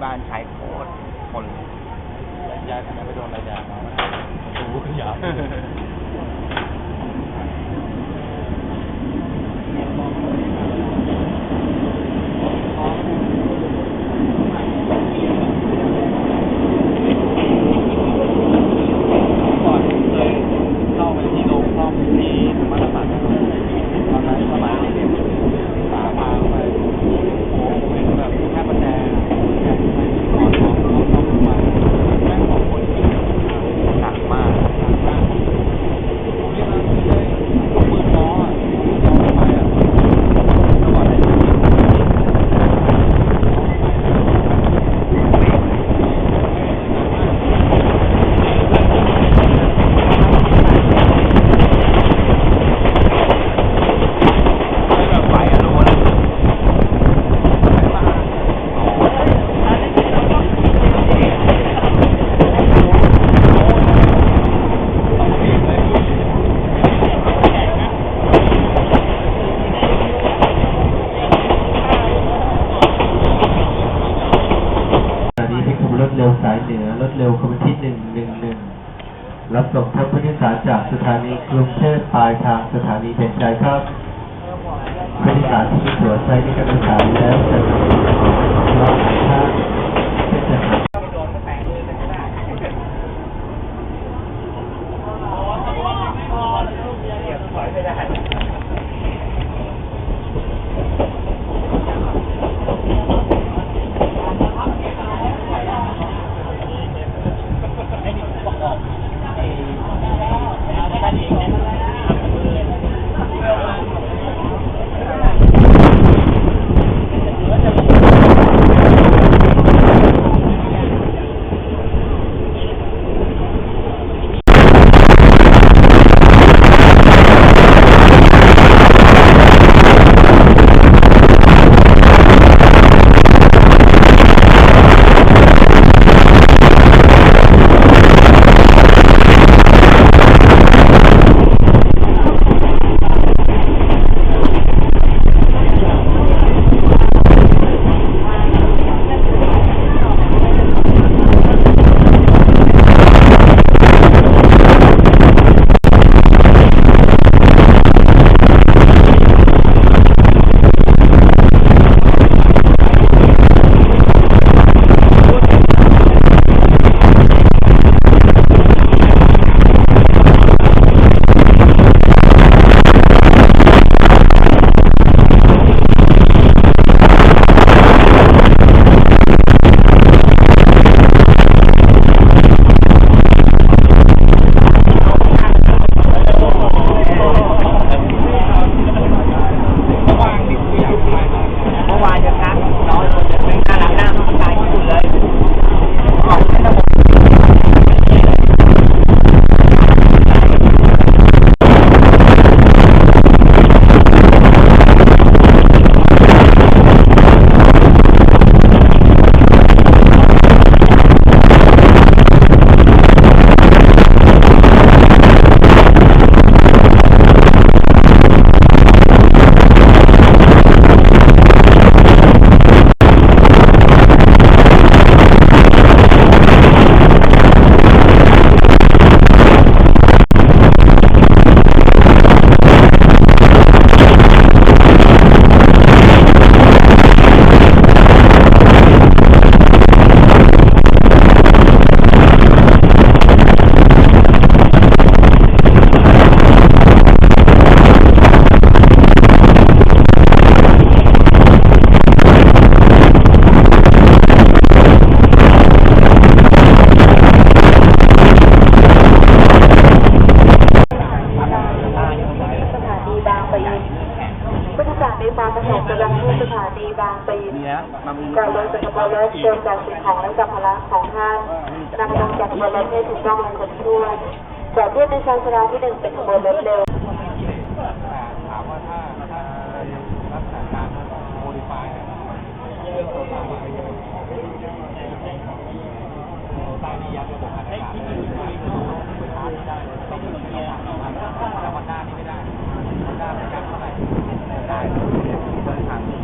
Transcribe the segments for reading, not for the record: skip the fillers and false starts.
บ้านใช้โคตรทนยายทำไมไปโดนอะไรอย่างมาดูขยับรถเร็วสายเหนือรถเร็วขบวนที่111รับส่งท่านผู้โดยสารจากสถานีกรุงเทพปลายทางสถานีเป็นใจครับผู้โดยสารที่มีตั๋วใช้ในการโดยสารแล้วจะนำรถท่าเป็นจะการลงจากขบวนรถเดินจากสิ่งของและสัมภาระของท่านนำลงจากขบวนรถให้ถูกต้องและครบถ้วนจอดเทียบในชานชาลาที่1เป็นขบวนรถเร็วถามว่าถ้าลักษณะการโมดิฟายใต้นี้ยัดระบบอากาศได้ต้องมีเกียร์แต่วันด้านี่ไม่ได้วันด้าไม่ยัดเท่าไหร่ได้เดินทางเลย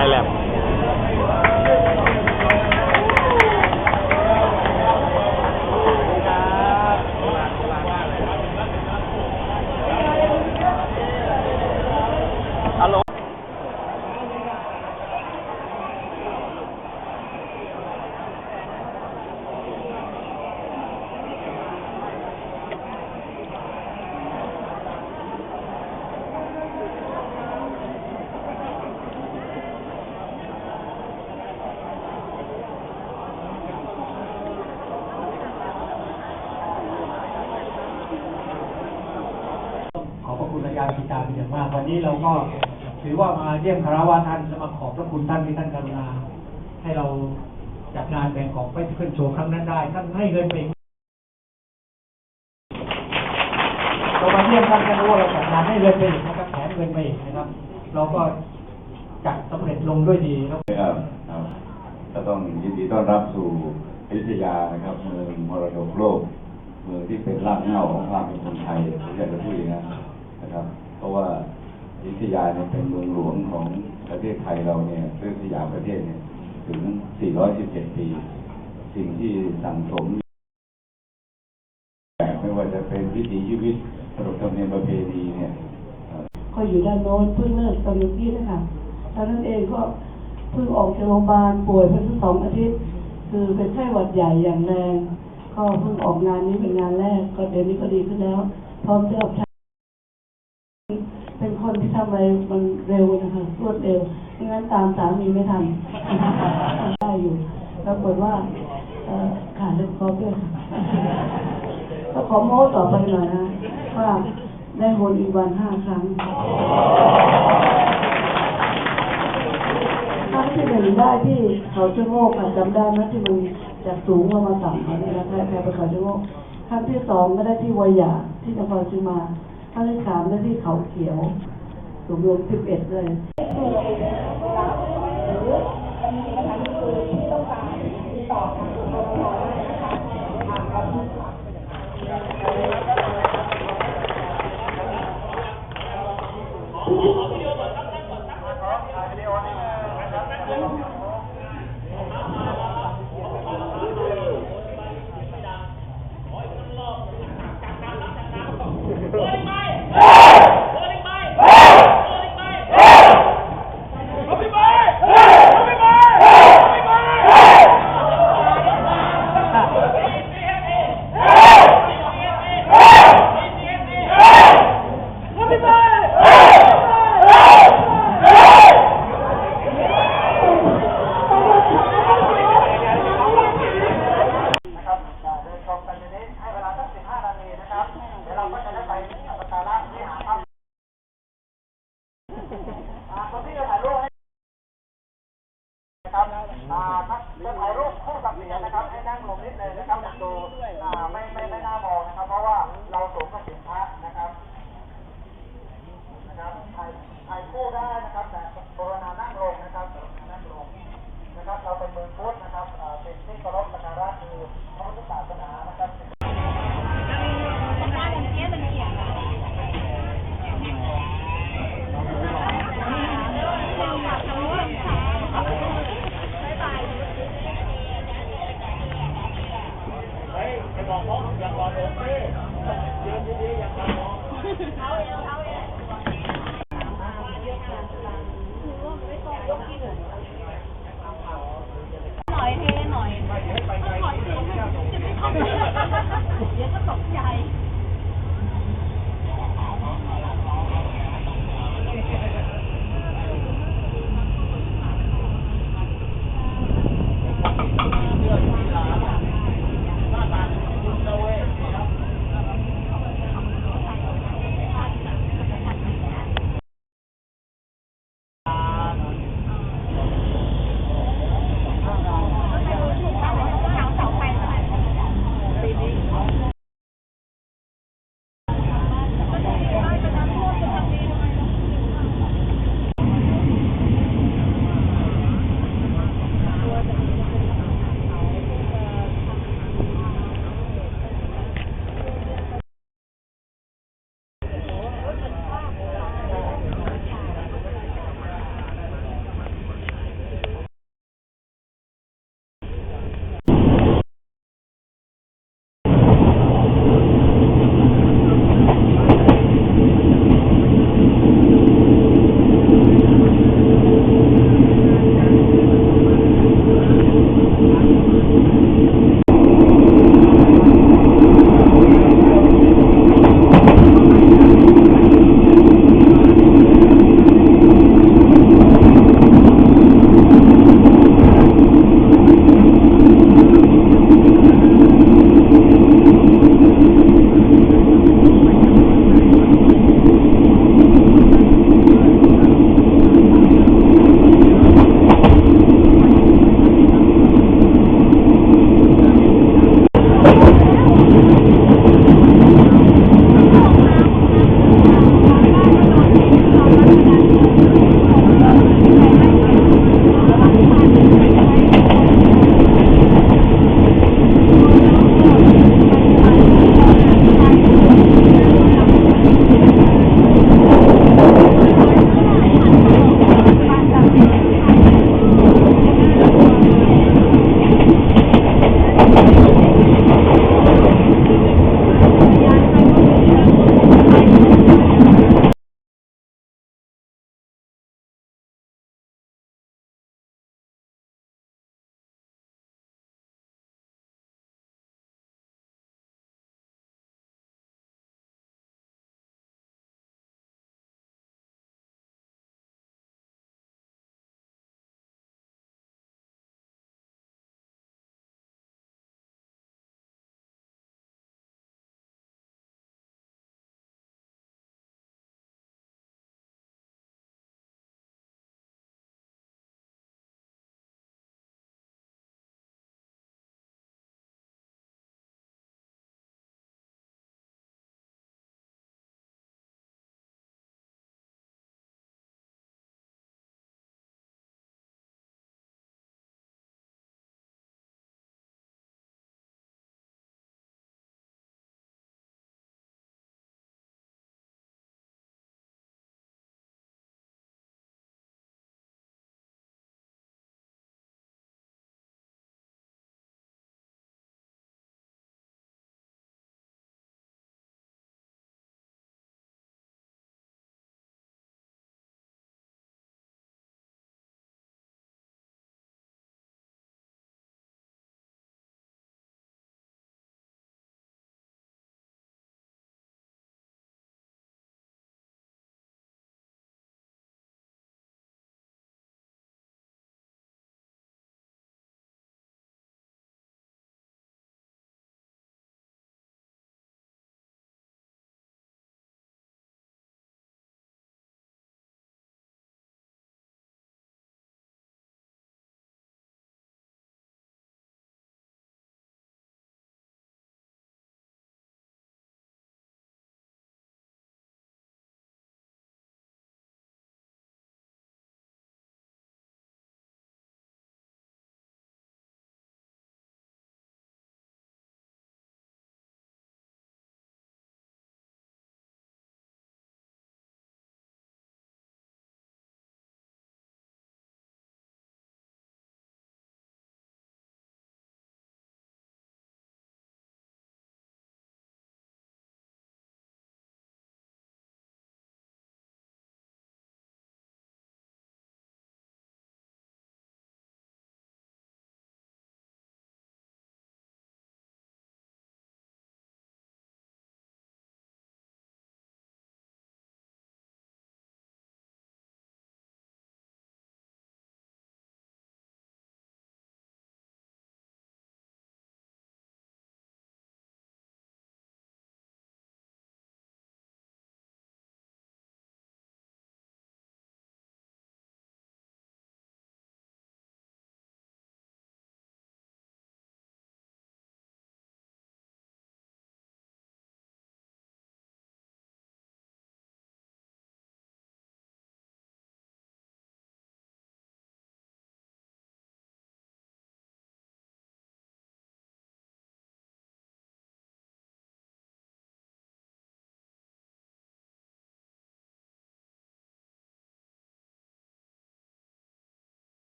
ายแลบฮัลโหลขอบพระคุณอาจารย์ปิตาเป็นอย่างมากวันนี้เราก็ถือว่ามาเยี่ยมคารวะท่านและมาขอบพระคุณท่านที่ท่านกรุณาให้เราจัดงานแบ่งของไปขึ้นโชว์ครั้งนั้นได้ท่านให้เงินไปเรามาเยี่ยมท่านก็รู้ว่าเราจัดงานให้เงินไปอีกนะครับแถมเงินไปอีกนะครับ เราก็จัดสำเร็จลงด้วยดีแล้ว ครับก็ต้องยินดีต้อนรับสู่อยุธยานะครับเมืองมรดกโลกเมืองที่เป็นรากเหง้าของความเป็นคนไทยผมอยากจะพูดอย่างนั้นนะครับเพราะว่าอยุธยาเนี่ยเป็นเมืองหลวงของประเทศไทยเราเนี่ยเรื่องสยามประเทศเนี่ยถึง 417 ปี สิ่งที่สั่งสมแบบไม่ว่าจะเป็นวิถีชีวิตขนบธรรมเนียมประเพณีเนี่ย ก็อยู่ด้านโน้นเพิ่งเลิกตอนนี้นะคะตอนนั้นเองก็เพิ่งออกจากโรงพยาบาลป่วยเพิ่ง2 อาทิตย์คือเป็นไข้หวัดใหญ่อย่างแรงก็เพิ่งออกงานนี้เป็นงานแรกก็เดี๋ยวนี้ก็ดีขึ้นแล้วพร้อมจะรับใช้เป็นคนที่ทำอะไรมันเร็วนะคะรวดเร็วไม่งั้นตามสามีไม่ทันได้อยู่ปรากฏว่าขาดเลือดครบด้วยก็ขอโม้ต่อไปหน่อยนะว่าได้โหนอีกวัน5 ครั้งครั้งที่ 1ได้ที่เขาชะโงกจำได้ไหมที่มันจากสูงมาต่ำนี่นะใครไปเขาชะโงกครั้งที่ 2ก็ได้ที่วัยหยาที่นครศรีมาครั้งที่ 3ได้ที่เขาเขียวรวม11เลยจะถ่ายรูปคู่กับเหรียญนะครับให้นั่งลงนิดเลยนะครับดูไม่น่ามองนะครับเพราะว่าเราสูงกับสินค้านะครับถ่ายคู่ได้นะครับแต่กรุณานั่งลงนะครับนั่งลงนะครับเราเป็นเมืองพุทธนะครับเป็นที่เคารพสักการะคือพระพุทธศาสนา